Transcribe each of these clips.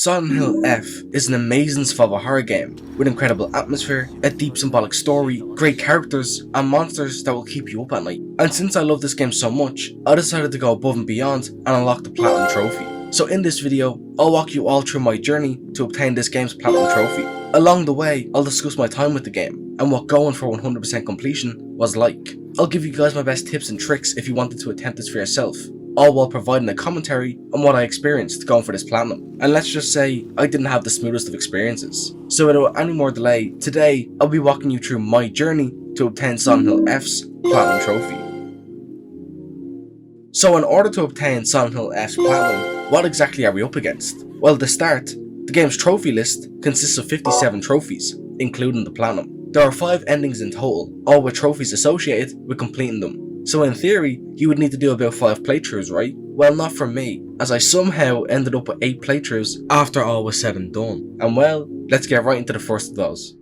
Silent Hill F is an amazing survival horror game with incredible atmosphere, a deep symbolic story, great characters, and monsters that will keep you up at night. And since I love this game so much, I decided to go above and beyond and unlock the Platinum Trophy. So in this video, I'll walk you all through my journey to obtain this game's Platinum Trophy. Along the way, I'll discuss my time with the game and what going for 100% completion was like. I'll give you guys my best tips and tricks if you wanted to attempt this for yourself, all while providing a commentary on what I experienced going for this platinum. And let's just say, I didn't have the smoothest of experiences. So without any more delay, today I'll be walking you through my journey to obtain Silent Hill F's Platinum Trophy. So in order to obtain Silent Hill F's Platinum, what exactly are we up against? Well, to start, the game's trophy list consists of 57 trophies, including the Platinum. There are 5 endings in total, all with trophies associated with completing them. So in theory, you would need to do about 5 playthroughs, right? Well, not for me, as I somehow ended up with 8 playthroughs after all was said and done. And well, let's get right into the first of those.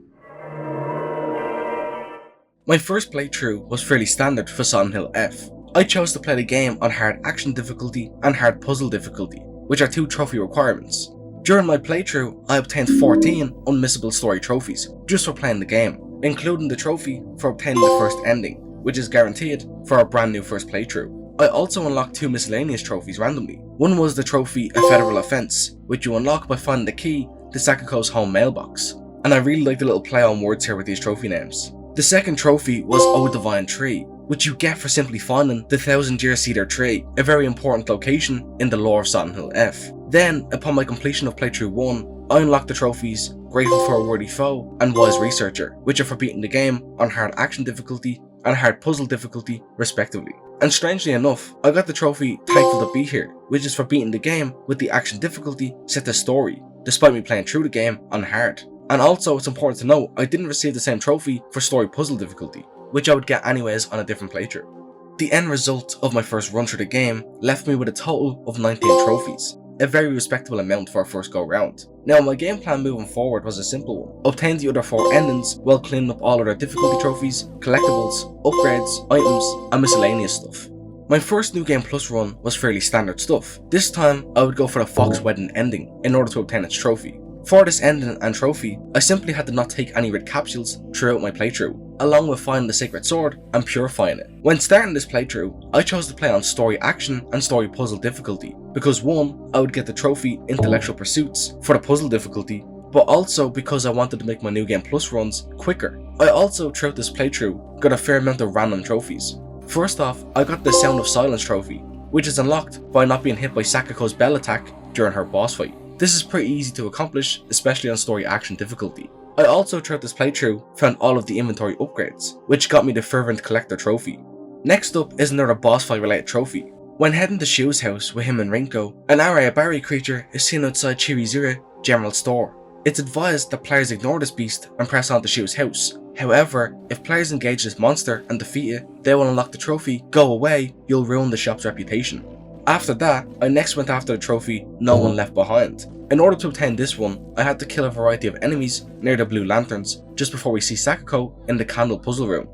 My first playthrough was fairly standard for Silent Hill F. I chose to play the game on hard action difficulty and hard puzzle difficulty, which are 2 trophy requirements. During my playthrough, I obtained 14 unmissable story trophies just for playing the game, including the trophy for obtaining the first ending, which is guaranteed for a brand new first playthrough. I also unlocked 2 miscellaneous trophies randomly. One was the trophy A Federal Offense, which you unlock by finding the key to Sakako's home mailbox. And I really like the little play on words here with these trophy names. The second trophy was O Divine Tree, which you get for simply finding the 1000-year cedar tree, a very important location in the lore of Silent Hill F. Then, upon my completion of playthrough 1, I unlocked the trophies Grateful for a Worthy Foe and Wise Researcher, which are for beating the game on hard action difficulty and hard puzzle difficulty respectively. And strangely enough, I got the trophy Thankful to Be Here, which is for beating the game with the action difficulty set to story, despite me playing through the game on hard. And also, it's important to note, I didn't receive the same trophy for story puzzle difficulty, which I would get anyways on a different playthrough. The end result of my first run through the game left me with a total of 19 trophies, a very respectable amount for a first go round. Now, my game plan moving forward was a simple one: obtain the other 4 endings while cleaning up all other difficulty trophies, collectibles, upgrades, items, and miscellaneous stuff. My first New Game Plus run was fairly standard stuff. This time, I would go for the Fox Wedding ending in order to obtain its trophy. For this ending and trophy, I simply had to not take any red capsules throughout my playthrough, along with finding the Sacred Sword and purifying it. When starting this playthrough, I chose to play on story action and story puzzle difficulty, because 1, I would get the trophy Intellectual Pursuits for the puzzle difficulty, but also because I wanted to make my New Game Plus runs quicker. I also, throughout this playthrough, got a fair amount of random trophies. First off, I got the Sound of Silence trophy, which is unlocked by not being hit by Sakako's bell attack during her boss fight. This is pretty easy to accomplish, especially on story action difficulty. I also, throughout this playthrough, found all of the inventory upgrades, which got me the Fervent Collector trophy. Next up is another boss fight related trophy. When heading to Shu's house with him and Rinko, an Arayabari creature is seen outside Chirizura General Store. It's advised that players ignore this beast and press on to Shu's house. However, if players engage this monster and defeat it, they will unlock the trophy Go Away, You'll Ruin the Shop's Reputation. After that, I next went after the trophy No One Left Behind. In order to obtain this one, I had to kill a variety of enemies near the Blue Lanterns just before we see Sakako in the Candle Puzzle Room.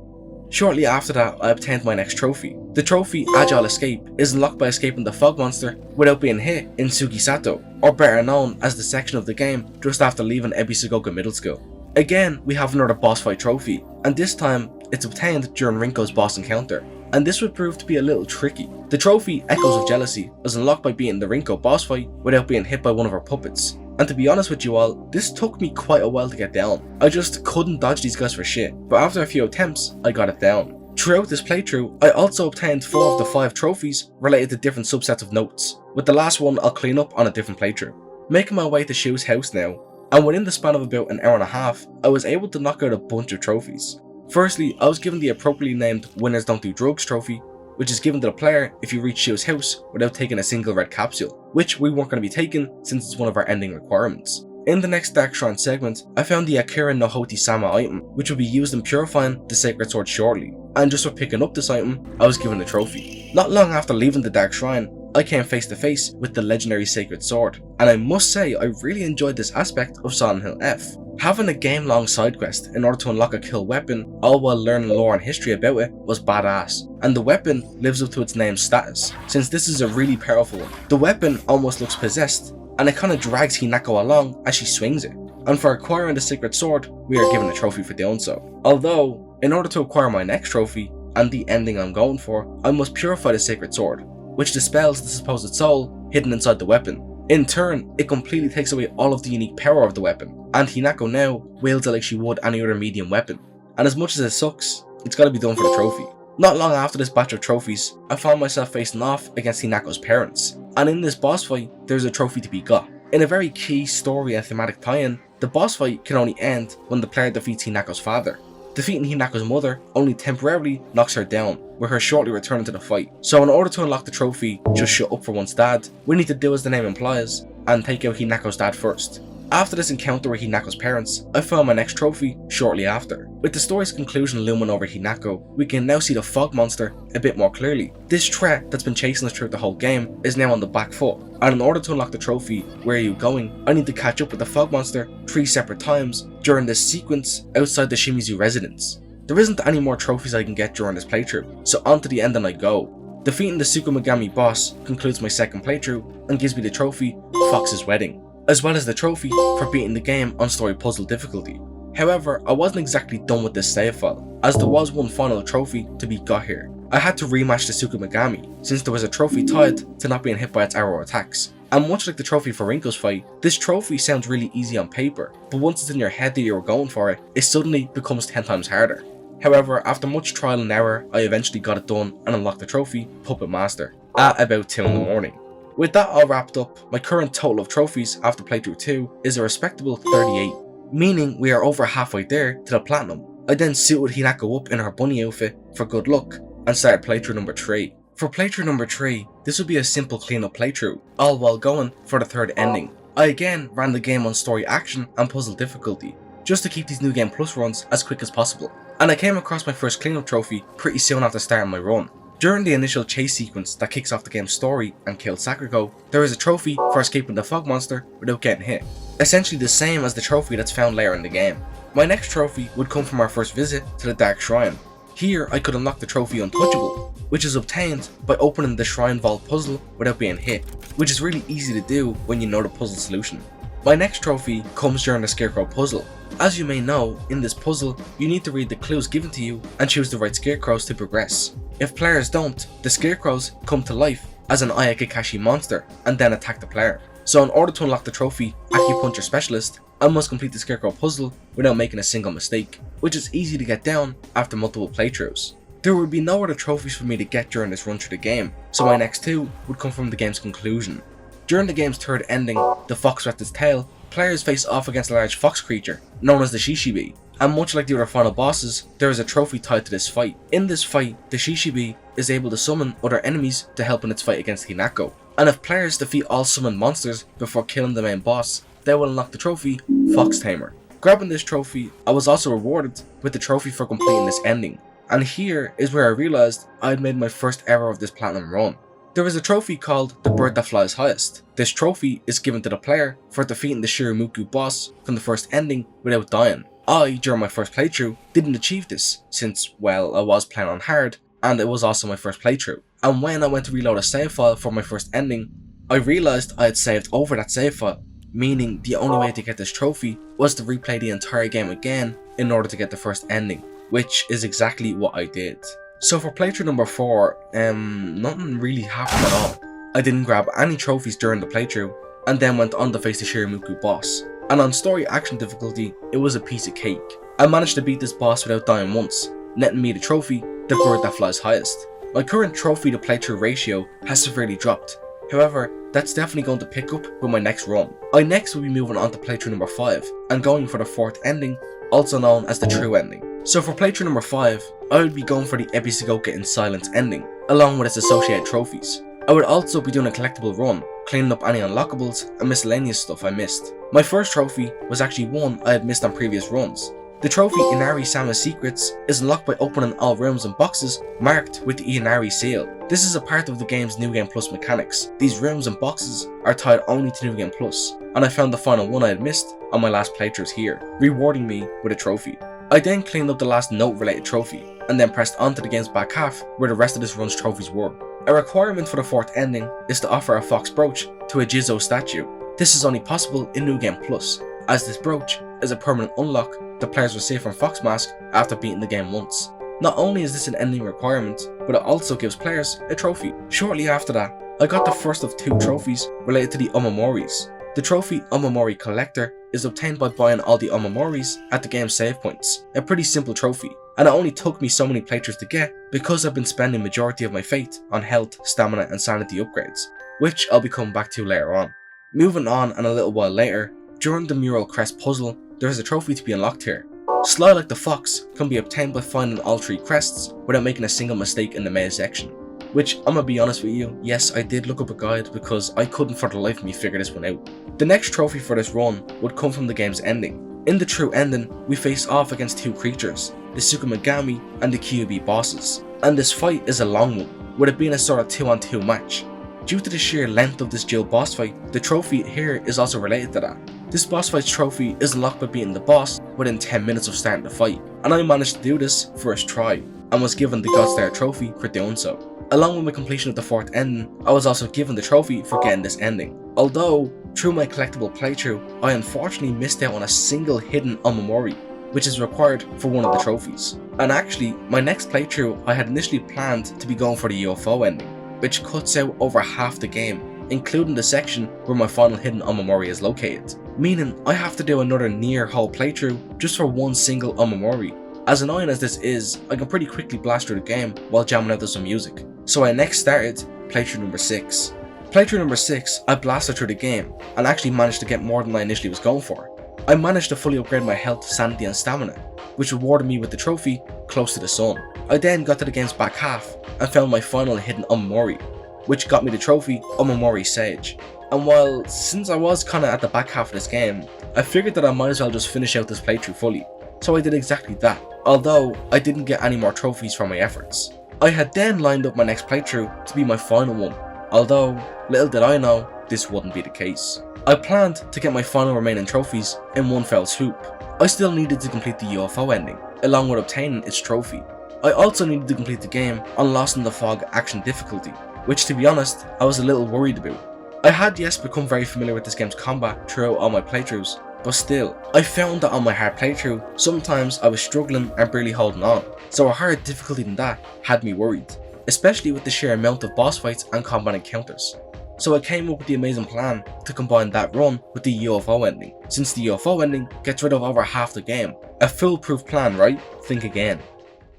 Shortly after that, I obtained my next trophy. The trophy Agile Escape is unlocked by escaping the Fog Monster without being hit in Sugisato, or better known as the section of the game just after leaving Ebisagoka Middle School. Again, we have another boss fight trophy, and this time it's obtained during Rinko's boss encounter, and this would prove to be a little tricky. The trophy Echoes of Jealousy was unlocked by beating the Rinko boss fight without being hit by one of her puppets. And to be honest with you all, this took me quite a while to get down. I just couldn't dodge these guys for shit, but after a few attempts, I got it down. Throughout this playthrough, I also obtained 4 of the 5 trophies related to different subsets of notes, with the last one I'll clean up on a different playthrough. Making my way to Shu's house now, and within the span of about an hour and a half, I was able to knock out a bunch of trophies. Firstly, I was given the appropriately named Winners Don't Do Drugs trophy, which is given to the player if you reach Shu's house without taking a single red capsule, which we weren't going to be taking since it's one of our ending requirements. In the next Dark Shrine segment, I found the Akira no Hoti Sama item, which will be used in purifying the Sacred Sword shortly, and just for picking up this item, I was given the trophy. Not long after leaving the Dark Shrine, I came face to face with the legendary Sacred Sword, and I must say I really enjoyed this aspect of Silent Hill F. Having a game-long side quest in order to unlock a kill weapon, all while learning lore and history about it, was badass, and the weapon lives up to its name's status, since this is a really powerful one. The weapon almost looks possessed, and it kinda drags Hinako along as she swings it. And for acquiring the Sacred Sword, we are given a trophy for doing so. Although, in order to acquire my next trophy, and the ending I'm going for, I must purify the Sacred Sword, which dispels the supposed soul hidden inside the weapon. In turn, it completely takes away all of the unique power of the weapon, and Hinako now wields it like she would any other medium weapon. And as much as it sucks, it's gotta be done for the trophy. Not long after this batch of trophies, I found myself facing off against Hinako's parents, and in this boss fight, there's a trophy to be got. In a very key story and thematic tie-in, the boss fight can only end when the player defeats Hinako's father. Defeating Hinako's mother only temporarily knocks her down, with her shortly returning to the fight. So in order to unlock the trophy, Just Shut Up for One's Dad, we need to do as the name implies, and take out Hinako's dad first. After this encounter with Hinako's parents, I found my next trophy shortly after. With the story's conclusion looming over Hinako, we can now see the fog monster a bit more clearly. This threat that's been chasing us throughout the whole game is now on the back foot, and in order to unlock the trophy, Where Are You Going, I need to catch up with the fog monster 3 separate times during this sequence outside the Shimizu residence. There isn't any more trophies I can get during this playthrough, so on to the ending I go. Defeating the Tsukumogami boss concludes my second playthrough and gives me the trophy Fox's Wedding, as well as the trophy for beating the game on story puzzle difficulty. However, I wasn't exactly done with this save file, as there was one final trophy to be got here. I had to rematch the Tsukumogami, since there was a trophy tied to not being hit by its arrow attacks. And much like the trophy for Rinko's fight, this trophy sounds really easy on paper, but once it's in your head that you were going for it, it suddenly becomes 10 times harder. However, after much trial and error, I eventually got it done and unlocked the trophy Puppet Master at about 2 in the morning. With that all wrapped up, my current total of trophies after playthrough 2 is a respectable 38, meaning we are over halfway there to the platinum. I then suited Hinako up in her bunny outfit for good luck and started playthrough number 3. For playthrough number 3, this would be a simple cleanup playthrough, all while going for the third ending. I again ran the game on story action and puzzle difficulty, just to keep these New Game Plus runs as quick as possible. And I came across my first cleanup trophy pretty soon after starting my run. During the initial chase sequence that kicks off the game's story and kills Sakurako, there is a trophy for escaping the fog monster without getting hit, essentially the same as the trophy that's found later in the game. My next trophy would come from our first visit to the Dark Shrine. Here I could unlock the trophy Untouchable, which is obtained by opening the Shrine Vault puzzle without being hit, which is really easy to do when you know the puzzle solution. My next trophy comes during the Scarecrow puzzle. As you may know, in this puzzle, you need to read the clues given to you and choose the right scarecrows to progress. If players don't, the scarecrows come to life as an Ayakakashi monster and then attack the player. So in order to unlock the trophy Acupuncture Specialist, I must complete the Scarecrow puzzle without making a single mistake, which is easy to get down after multiple playthroughs. There would be no other trophies for me to get during this run through the game, so my next 2 would come from the game's conclusion. During the game's third ending, The Fox Wrapped Its Tail, players face off against a large fox creature, known as the Shishibi, and much like the other final bosses, there is a trophy tied to this fight. In this fight, the Shishibi is able to summon other enemies to help in its fight against Hinako, and if players defeat all summoned monsters before killing the main boss, they will unlock the trophy Fox Tamer. Grabbing this trophy, I was also rewarded with the trophy for completing this ending, and here is where I realised I had made my first error of this platinum run. There is a trophy called The Bird That Flies Highest. This trophy is given to the player for defeating the Shiramuku boss from the first ending without dying. I, during my first playthrough, didn't achieve this, since, well, I was playing on hard, and it was also my first playthrough. And when I went to reload a save file for my first ending, I realised I had saved over that save file, meaning the only way to get this trophy was to replay the entire game again in order to get the first ending, which is exactly what I did. So for playthrough number 4, nothing really happened at all. I didn't grab any trophies during the playthrough, and then went on to face the Shiramuku boss. And on story action difficulty, it was a piece of cake. I managed to beat this boss without dying once, netting me the trophy, The Bird That Flies Highest. My current trophy to playthrough ratio has severely dropped. However, that's definitely going to pick up with my next run. I next will be moving on to playthrough number 5, and going for the 4th ending, also known as the true ending. So for playthrough number 5, I would be going for the Ebisagoka in Silence ending, along with its associated trophies. I would also be doing a collectible run, cleaning up any unlockables and miscellaneous stuff I missed. My first trophy was actually one I had missed on previous runs. The trophy Inari Sama's Secrets is unlocked by opening all rooms and boxes marked with the Inari seal. This is a part of the game's New Game Plus mechanics. These rooms and boxes are tied only to New Game Plus, and I found the final one I had missed on my last playthroughs here, rewarding me with a trophy. I then cleaned up the last note related trophy, and then pressed on to the game's back half where the rest of this run's trophies were. A requirement for the 4th ending is to offer a fox brooch to a Jizo statue. This is only possible in New Game Plus, as this brooch is a permanent unlock that players receive from Foxmask after beating the game once. Not only is this an ending requirement, but it also gives players a trophy. Shortly after that, I got the first of 2 trophies related to the Omomoris. The trophy Omamori Collector is obtained by buying all the Omomoris at the game's save points. A pretty simple trophy, and it only took me so many playthroughs to get because I've been spending majority of my fate on health, stamina and sanity upgrades, which I'll be coming back to later on. Moving on, and a little while later, during the Mural Crest puzzle, there is a trophy to be unlocked here. Sly Like the Fox can be obtained by finding all 3 crests without making a single mistake in the maze section. Which, I'm gonna be honest with you, yes, I did look up a guide because I couldn't for the life of me figure this one out. The next trophy for this run would come from the game's ending. In the true ending, we face off against 2 creatures, the Tsukumagami and the Kyuubi bosses, and this fight is a long one, with it being a sort of 2-on-2 match. Due to the sheer length of this dual boss fight, the trophy here is also related to that. This boss fight's trophy is unlocked by beating the boss within 10 minutes of starting the fight, and I managed to do this first try, and was given the Godstar trophy for doing so. Along with my completion of the 4th ending, I was also given the trophy for getting this ending. Although, through my collectible playthrough, I unfortunately missed out on a single hidden Omamori, which is required for one of the trophies. And actually, my next playthrough I had initially planned to be going for the UFO ending, which cuts out over half the game, including the section where my final hidden Omamori is located. Meaning, I have to do another near whole playthrough just for one single Omamori. As annoying as this is, I can pretty quickly blast through the game while jamming out to some music. So I next started playthrough number 6. Playthrough number 6, I blasted through the game and actually managed to get more than I initially was going for. I managed to fully upgrade my health, sanity and stamina, which rewarded me with the trophy Close to the Sun. I then got to the game's back half and found my final hidden Omamori, which got me the trophy Omamori Sage. And while, since I was kinda at the back half of this game, I figured that I might as well just finish out this playthrough fully. So I did exactly that, although I didn't get any more trophies for my efforts. I had then lined up my next playthrough to be my final one, although little did I know this wouldn't be the case. I planned to get my final remaining trophies in one fell swoop. I still needed to complete the UFO ending, along with obtaining its trophy. I also needed to complete the game on Lost in the Fog action difficulty, which to be honest, I was a little worried about. I had yes become very familiar with this game's combat throughout all my playthroughs, but still, I found that on my hard playthrough, sometimes I was struggling and barely holding on, so a higher difficulty than that had me worried, especially with the sheer amount of boss fights and combat encounters. So I came up with the amazing plan to combine that run with the UFO ending, since the UFO ending gets rid of over half the game. A foolproof plan, right? Think again.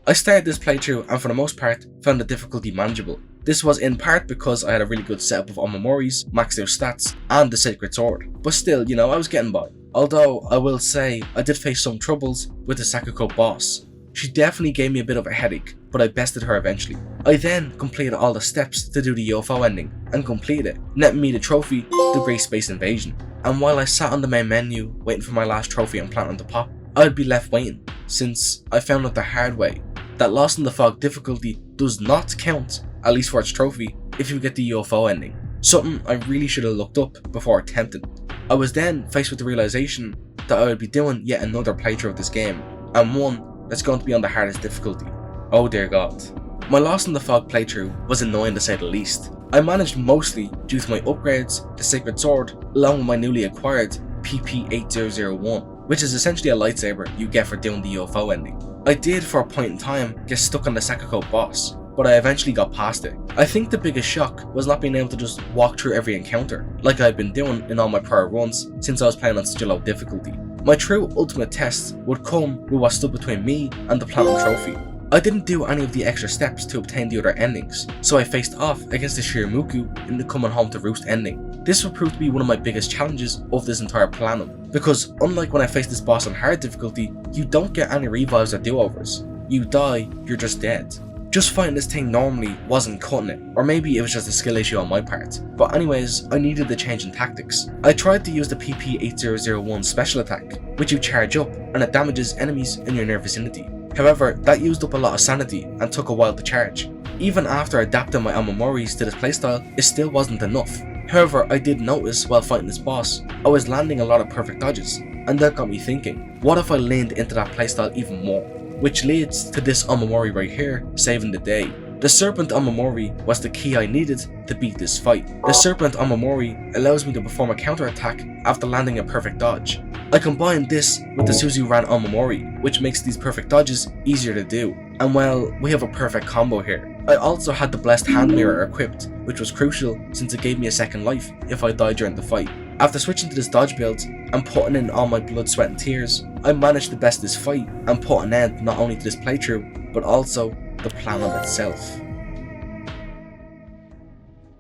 I started this playthrough and for the most part found the difficulty manageable. This was in part because I had a really good setup of Omamoris, maxed out stats, and the Sacred Sword, but still, you know, I was getting by. Although, I will say, I did face some troubles with the Sakuko boss. She definitely gave me a bit of a headache, but I bested her eventually. I then completed all the steps to do the UFO ending, and completed it, netting me the trophy, the Great Space Invasion. And while I sat on the main menu, waiting for my last trophy and planning to pop, I'd be left waiting, since I found out the hard way that Lost in the Fog difficulty does not count, at least for its trophy, if you get the UFO ending. Something I really should have looked up before attempting. I was then faced with the realization that I would be doing yet another playthrough of this game, and one that's going to be on the hardest difficulty. Oh dear god. My Lost in the Fog playthrough was annoying to say the least. I managed mostly due to my upgrades, the Sacred Sword, along with my newly acquired PP8001, which is essentially a lightsaber you get for doing the UFO ending. I did for a point in time get stuck on the Sakuko boss, but I eventually got past it. I think the biggest shock was not being able to just walk through every encounter, like I've been doing in all my prior runs since I was playing on such a low difficulty. My true ultimate test would come with what stood between me and the Platinum Trophy. I didn't do any of the extra steps to obtain the other endings, so I faced off against the Shiramuku in the Coming Home to Roost ending. This would prove to be one of my biggest challenges of this entire Platinum, because unlike when I faced this boss on hard difficulty, you don't get any revives or do-overs. You die, you're just dead. Just fighting this thing normally wasn't cutting it, or maybe it was just a skill issue on my part. But anyways, I needed the change in tactics. I tried to use the PP8001 special attack, which you charge up and it damages enemies in your near vicinity. However, that used up a lot of sanity and took a while to charge. Even after adapting my Omamoris to this playstyle, it still wasn't enough. However, I did notice while fighting this boss, I was landing a lot of perfect dodges, and that got me thinking, what if I leaned into that playstyle even more? Which leads to this Omamori right here saving the day. The Serpent Omamori was the key I needed to beat this fight. The Serpent Omamori allows me to perform a counter-attack after landing a perfect dodge. I combined this with the Suzuran Omamori, which makes these perfect dodges easier to do. And well, we have a perfect combo here. I also had the Blessed Hand Mirror equipped, which was crucial since it gave me a second life if I died during the fight. After switching to this dodge build and putting in all my blood, sweat and tears, I managed to best this fight and put an end not only to this playthrough, but also the Platinum itself.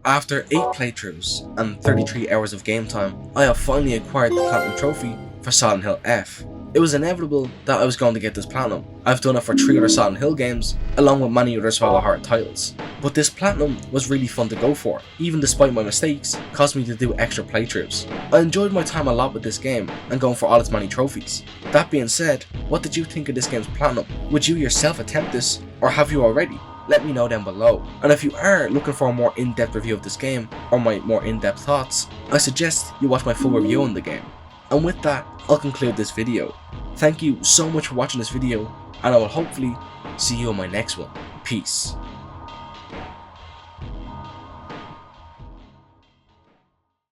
After 8 playthroughs and 33 hours of game time, I have finally acquired the Platinum Trophy for Silent Hill F. It was inevitable that I was going to get this Platinum. I've done it for 3 other Silent Hill games, along with many other Survival Horror titles. But this Platinum was really fun to go for, even despite my mistakes, caused me to do extra playthroughs. I enjoyed my time a lot with this game, and going for all its many trophies. That being said, what did you think of this game's Platinum? Would you yourself attempt this, or have you already? Let me know down below. And if you are looking for a more in-depth review of this game, or my more in-depth thoughts, I suggest you watch my full review on the game. And with that, I'll conclude this video. Thank you so much for watching this video, and I will hopefully see you in my next one. Peace.